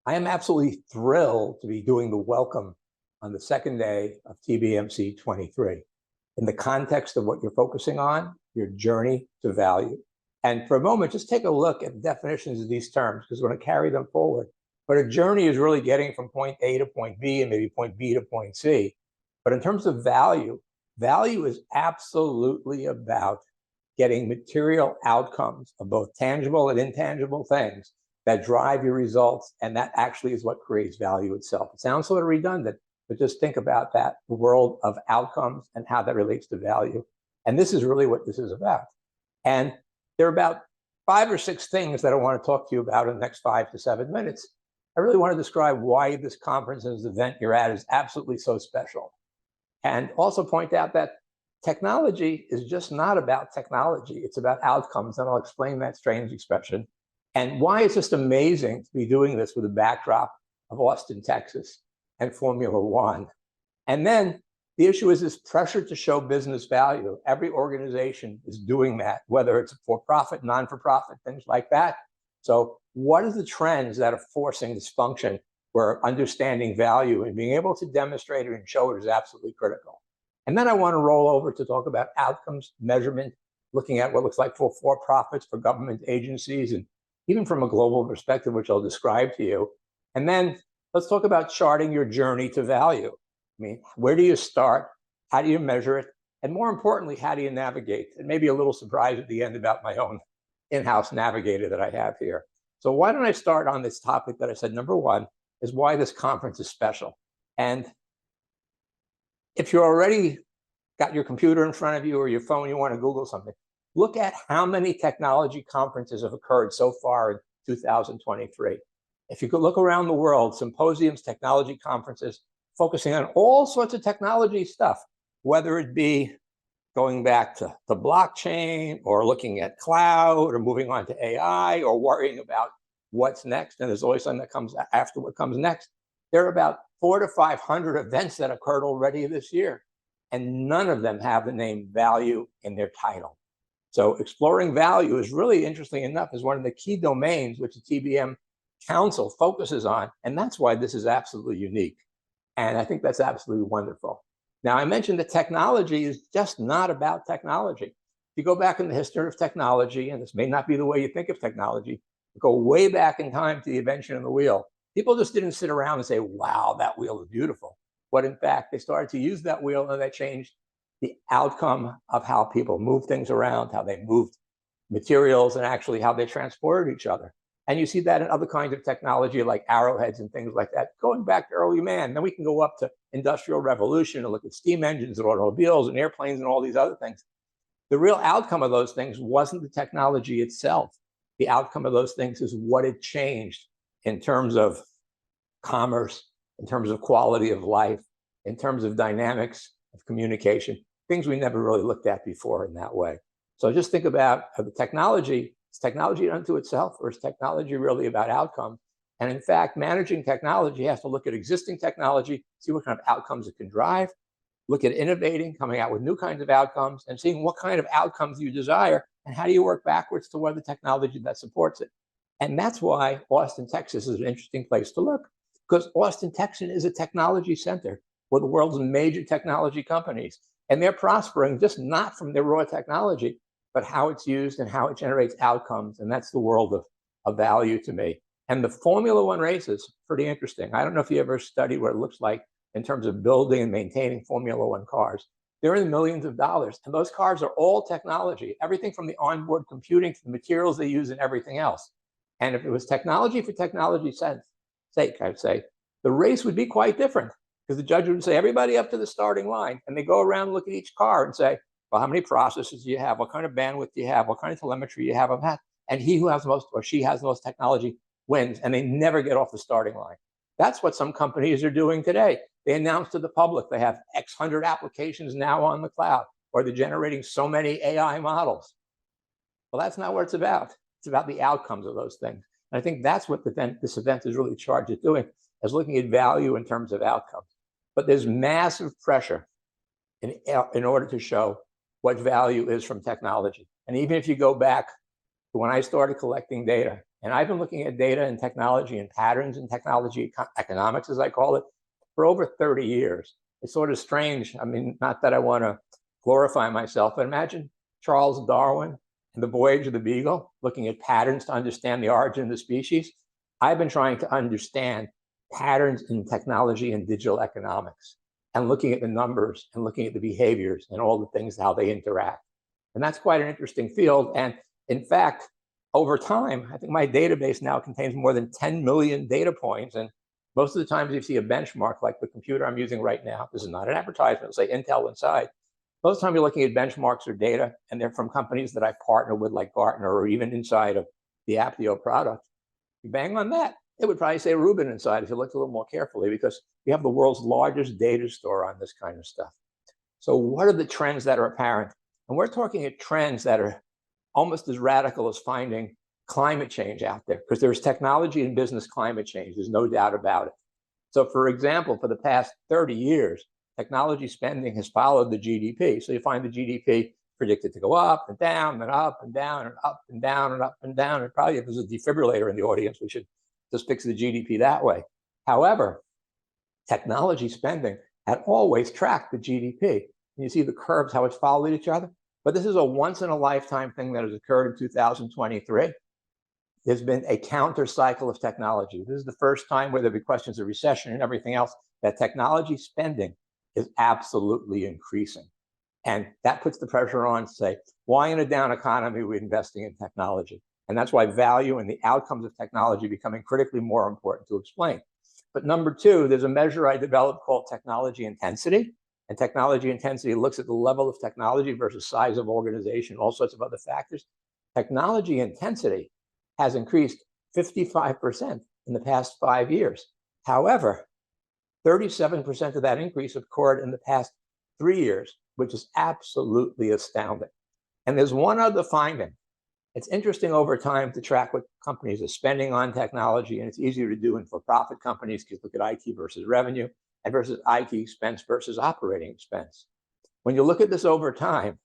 I am absolutely thrilled to be doing the welcome on the second day of TBMC 23 in the context of what you're focusing on, your journey to value. And for a moment, just take a look at the definitions of these terms because we're going to carry them forward. But a journey is really getting from point A to point B and maybe point B to point C. But in terms of value, value is absolutely about getting material outcomes of both tangible and intangible things that drive your results, and that actually is what creates value itself. It sounds sort of redundant, but just think about that world of outcomes and how that relates to value. And this is really what this is about. And there are about 5 or 6 things that I want to talk to you about in the next 5 to 7 minutes. I really want to describe why this conference and this event you're at is absolutely so special. And also point out that technology is just not about technology. It's about outcomes, and I'll explain that strange expression and why it's just amazing to be doing this with a backdrop of Austin, Texas, and Formula One. And then the issue is this pressure to show business value. Every organization is doing that, whether it's for-profit, non-for-profit, things like that. So what are the trends that are forcing this function where understanding value and being able to demonstrate it and show it is absolutely critical? And then I want to roll over to talk about outcomes, measurement, looking at what looks like for-profits, for government agencies, and even from a global perspective, which I'll describe to you. And then let's talk about charting your journey to value. I mean, where do you start? How do you measure it? And more importantly, how do you navigate? And maybe a little surprise at the end about my own in-house navigator that I have here. So why don't I start on this topic that I said, number one, is why this conference is special. And if you're already got your computer in front of you or your phone, you want to Google something, look at how many technology conferences have occurred so far in 2023. If you could look around the world, symposiums, technology conferences, focusing on all sorts of technology stuff, whether it be going back to the blockchain or looking at cloud or moving on to AI or worrying about what's next. And there's always something that comes after what comes next. There are about 400 to 500 events that occurred already this year, and none of them have the name value in their title. So exploring value is really, interesting enough, is one of the key domains which the TBM Council focuses on, and that's why this is absolutely unique. And I think that's absolutely wonderful. Now, I mentioned that technology is just not about technology. If you go back in the history of technology, and this may not be the way you think of technology, go way back in time to the invention of the wheel. People just didn't sit around and say, wow, that wheel is beautiful. But in fact, they started to use that wheel, and that changed the outcome of how people move things around, how they moved materials, and actually how they transported each other. And you see that in other kinds of technology like arrowheads and things like that, going back to early man. Then we can go up to industrial revolution and look at steam engines and automobiles and airplanes and all these other things. The real outcome of those things wasn't the technology itself. The outcome of those things is what it changed in terms of commerce, in terms of quality of life, in terms of dynamics of communication, things we never really looked at before in that way. So just think about the technology. Is technology unto itself, or is technology really about outcomes? And in fact, managing technology has to look at existing technology, see what kind of outcomes it can drive, look at innovating, coming out with new kinds of outcomes, and seeing what kind of outcomes you desire, and how do you work backwards to where the technology that supports it. And that's why Austin, Texas is an interesting place to look, because Austin, Texas is a technology center for the world's major technology companies. And they're prospering just not from their raw technology, but how it's used and how it generates outcomes. And that's the world of value to me. And the Formula One race is pretty interesting. I don't know if you ever studied what it looks like in terms of building and maintaining Formula One cars. They're in the millions of dollars. And those cars are all technology, everything from the onboard computing to the materials they use and everything else. And if it was technology for technology's sake, I'd say, the race would be quite different, because the judge would say, everybody up to the starting line. And they go around and look at each car and say, well, how many processors do you have? What kind of bandwidth do you have? What kind of telemetry do you have of that? And he who has the most, or she has the most technology, wins, and they never get off the starting line. That's what some companies are doing today. They announce to the public they have X hundred applications now on the cloud, or they're generating so many AI models. Well, that's not what it's about. It's about the outcomes of those things. And I think that's what this event is really charged with doing, is looking at value in terms of outcomes. But there's massive pressure in order to show what value is from technology. And even if you go back to when I started collecting data And I've been looking at data and technology and patterns in technology economics, as I call it, for over 30 years. It's sort of strange. I mean, not that I want to glorify myself, but imagine Charles Darwin and the voyage of the Beagle, looking at patterns to understand the origin of the species. I've been trying to understand patterns in technology and digital economics, and looking at the numbers and looking at the behaviors and all the things, how they interact. And that's quite an interesting field. And in fact, over time, I think my database now contains more than 10 million data points. And most of the times you see a benchmark like the computer I'm using right now, this is not an advertisement, say Intel inside. Most of the time you're looking at benchmarks or data, and they're from companies that I partner with like Gartner, or even inside of the Apptio product. You bang on that, it would probably say Rubin inside if you looked a little more carefully, because we have the world's largest data store on this kind of stuff. So what are the trends that are apparent? And we're talking at trends that are almost as radical as finding climate change out there, because there's technology and business climate change. There's no doubt about it. So for example, for the past 30 years, technology spending has followed the GDP. So you find the GDP predicted to go up and down and up and down and up and down and up and down. And probably if there's a defibrillator in the audience, we should just fix the GDP that way. However, technology spending had always tracked the GDP. And you see the curves, how it's followed each other. But this is a once in a lifetime thing that has occurred in 2023. There's been a counter cycle of technology. This is the first time where there'll be questions of recession and everything else, that technology spending is absolutely increasing. And that puts the pressure on to say, why in a down economy are we investing in technology? And that's why value and the outcomes of technology becoming critically more important to explain. But number two, there's a measure I developed called technology intensity. And technology intensity looks at the level of technology versus size of organization, all sorts of other factors. Technology intensity has increased 55% in the past 5 years. However, 37% of that increase occurred in the past 3 years, which is absolutely astounding. And there's one other finding. It's interesting over time to track what companies are spending on technology, and it's easier to do in for-profit companies because look at IT versus revenue and versus IT expense versus operating expense. When you look at this over time,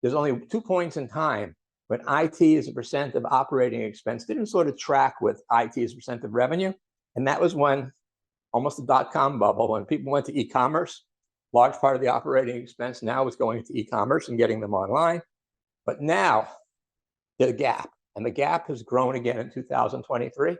there's only 2 points in time when IT as a percent of operating expense didn't sort of track with IT as a percent of revenue. And that was when almost the dot-com bubble, when people went to e-commerce, large part of the operating expense now was going to e-commerce and getting them online. But now there's a gap, and the gap has grown again in 2023.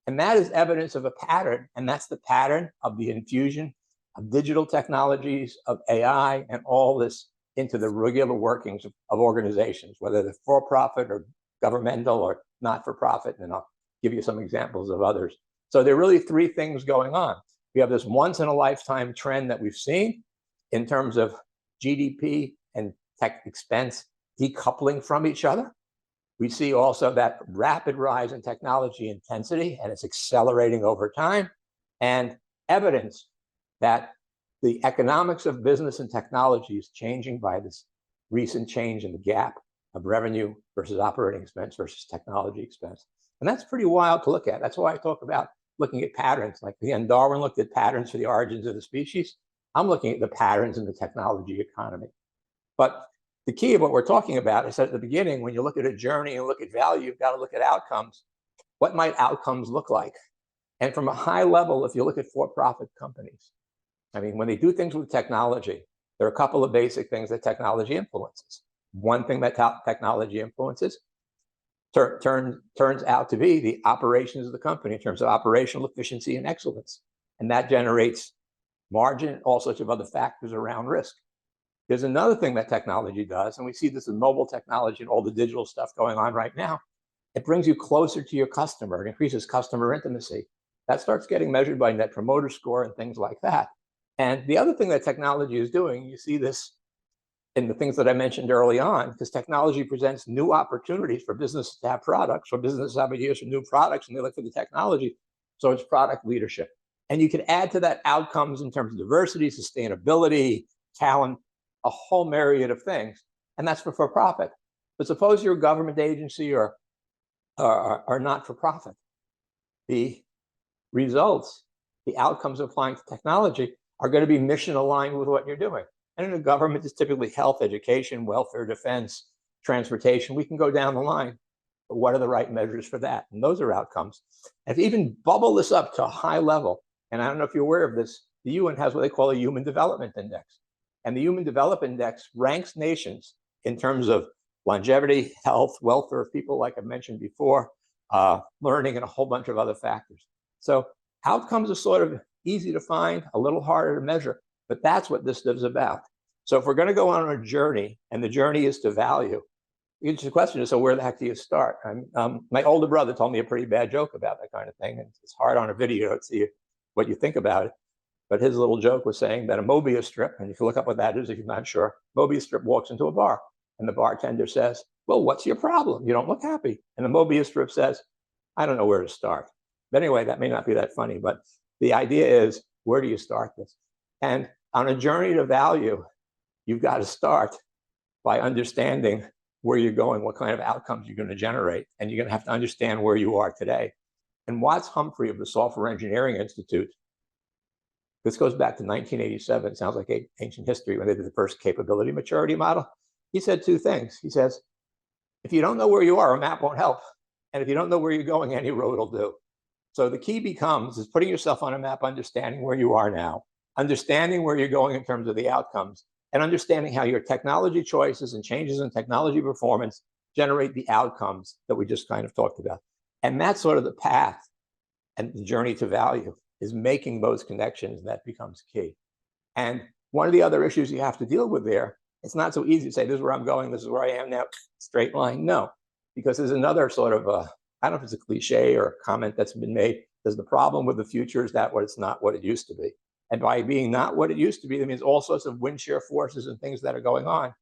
And that is evidence of a pattern, and that's the pattern of the infusion of digital technologies, of AI, and all this into the regular workings of organizations, whether they're for-profit or governmental or not-for-profit, and I'll give you some examples of others. So there are really 3 things going on. We have this once-in-a-lifetime trend that we've seen in terms of GDP and tech expense decoupling from each other. We see also that rapid rise in technology intensity, and it's accelerating over time, and evidence that the economics of business and technology is changing by this recent change in the gap of revenue versus operating expense versus technology expense. And that's pretty wild to look at. That's why I talk about looking at patterns. Like again, Darwin looked at patterns for the origins of the species. I'm looking at the patterns in the technology economy. But the key of what we're talking about is that at the beginning, when you look at a journey and look at value, you've got to look at outcomes. What might outcomes look like? And from a high level, if you look at for-profit companies, I mean, when they do things with technology, there are a couple of basic things that technology influences. One thing that technology influences turns out to be the operations of the company in terms of operational efficiency and excellence. And that generates margin and all sorts of other factors around risk. There's another thing that technology does, and we see this in mobile technology and all the digital stuff going on right now. It brings you closer to your customer. It increases customer intimacy. That starts getting measured by Net Promoter Score and things like that. And the other thing that technology is doing, you see this in the things that I mentioned early on, because technology presents new opportunities for businesses to have products, or businesses have ideas for new products, and they look for the technology. So it's product leadership. And you can add to that outcomes in terms of diversity, sustainability, talent, a whole myriad of things. And that's for profit. But suppose you're a government agency or not for profit. The results, the outcomes of applying to technology are going to be mission aligned with what you're doing. And in a government, it's typically health, education, welfare, defense, transportation. We can go down the line. But what are the right measures for that? And those are outcomes. And if you even bubble this up to a high level, and I don't know if you're aware of this, the UN has what they call a Human Development Index. And the Human Development Index ranks nations in terms of longevity, health, welfare of people, like I mentioned before, learning, and a whole bunch of other factors. So outcomes are sort of easy to find, a little harder to measure, but that's what this is about. So if we're going to go on a journey, and the journey is to value, the question is, so where the heck do you start? My older brother told me a pretty bad joke about that kind of thing, and it's hard on a video to see what you think about it. But his little joke was saying that a Mobius strip, and you can look up what that is if you're not sure, Mobius strip walks into a bar, and the bartender says, well, what's your problem? You don't look happy. And the Mobius strip says, I don't know where to start. But anyway, that may not be that funny, but the idea is, where do you start this? And on a journey to value, you've got to start by understanding where you're going, what kind of outcomes you're going to generate, and you're going to have to understand where you are today. And Watts Humphrey of the Software Engineering Institute, this goes back to 1987, it sounds like ancient history, when they did the first capability maturity model. He said two things. He says, if you don't know where you are, a map won't help. And if you don't know where you're going, any road will do. So the key becomes is putting yourself on a map, understanding where you are now, understanding where you're going in terms of the outcomes, and understanding how your technology choices and changes in technology performance generate the outcomes that we just kind of talked about. And that's sort of the path and the journey to value, is making those connections, and that becomes key. And one of the other issues you have to deal with there, it's not so easy to say, this is where I'm going, this is where I am now, straight line. No, because there's another sort of, I don't know if it's a cliche or a comment that's been made, there's the problem with the future is that what it's not what it used to be. And by being not what it used to be, that means all sorts of wind shear forces and things that are going on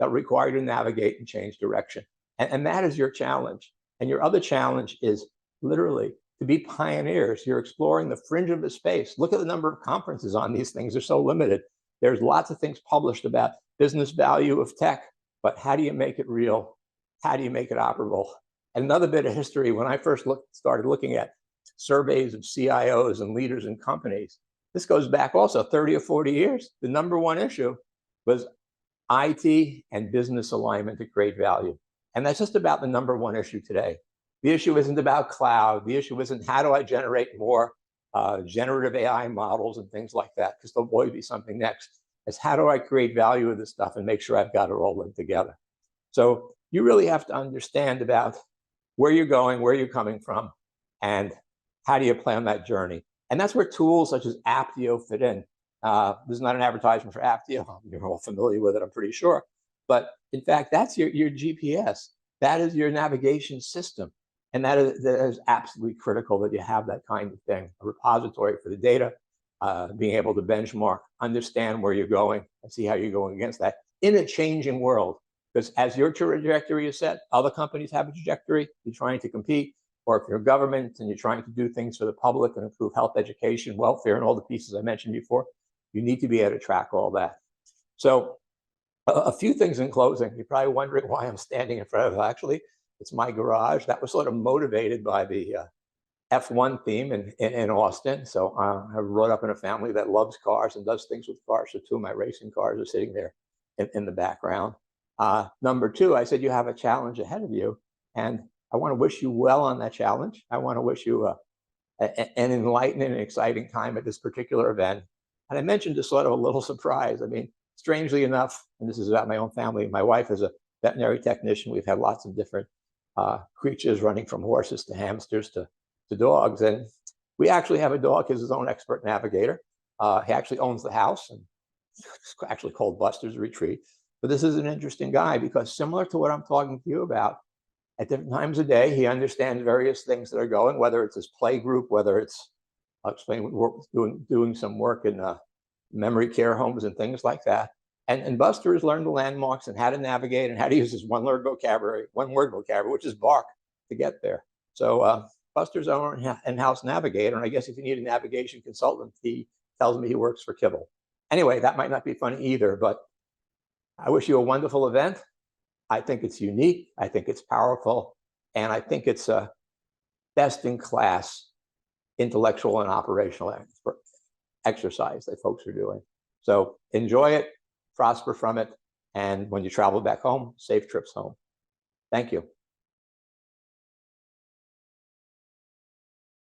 that require you to navigate and change direction. And that is your challenge. And your other challenge is literally to be pioneers. You're exploring the fringe of the space. Look at the number of conferences on these things. They're so limited. There's lots of things published about business value of tech, but how do you make it real? How do you make it operable? And another bit of history, when I first started looking at surveys of CIOs and leaders in companies, this goes back also 30 or 40 years. The number one issue was IT and business alignment to create value. And that's just about the number one issue today. The issue isn't about cloud. The issue isn't how do I generate more generative AI models and things like that, because there'll always be something next. It's how do I create value of this stuff and make sure I've got it all linked together. So you really have to understand about where you're going, where you're coming from, and how do you plan that journey. And that's where tools such as Aptio fit in. This is not an advertisement for Aptio. You're all familiar with it, I'm pretty sure. But in fact, that's your GPS. That is your navigation system. And that is absolutely critical that you have that kind of thing, a repository for the data, being able to benchmark, understand where you're going, and see how you're going against that in a changing world. Because as your trajectory is set, other companies have a trajectory, you're trying to compete, or if you're a government and you're trying to do things for the public and improve health, education, welfare, and all the pieces I mentioned before, you need to be able to track all that. So a few things in closing. You're probably wondering why I'm standing in front of it. Actually, it's my garage. That was sort of motivated by the F1 theme in Austin. So I grew up in a family that loves cars and does things with cars. So two of my racing cars are sitting there in the background. Number two, I said you have a challenge ahead of you, and I want to wish you well on that challenge. I want to wish you an enlightening and exciting time at this particular event. And I mentioned just sort of a little surprise. I mean, strangely enough, and this is about my own family, my wife is a veterinary technician. We've had lots of different creatures, running from horses to hamsters to dogs. And we actually have a dog. He's his own expert navigator. He actually owns the house, and it's actually called Buster's Retreat. But this is an interesting guy because similar to what I'm talking to you about, at different times of day, he understands various things that are going, whether it's his play group, whether it's, I'll explain, doing some work in memory care homes and things like that. And Buster has learned the landmarks and how to navigate and how to use his one-word vocabulary, which is bark, to get there. So Buster's our in-house navigator, and I guess if you need a navigation consultant, he tells me he works for Kibble. Anyway, that might not be funny either, but I wish you a wonderful event. I think it's unique, I think it's powerful, and I think it's a best-in-class intellectual and operational exercise that folks are doing. So enjoy it, prosper from it, and when you travel back home, safe trips home. Thank you.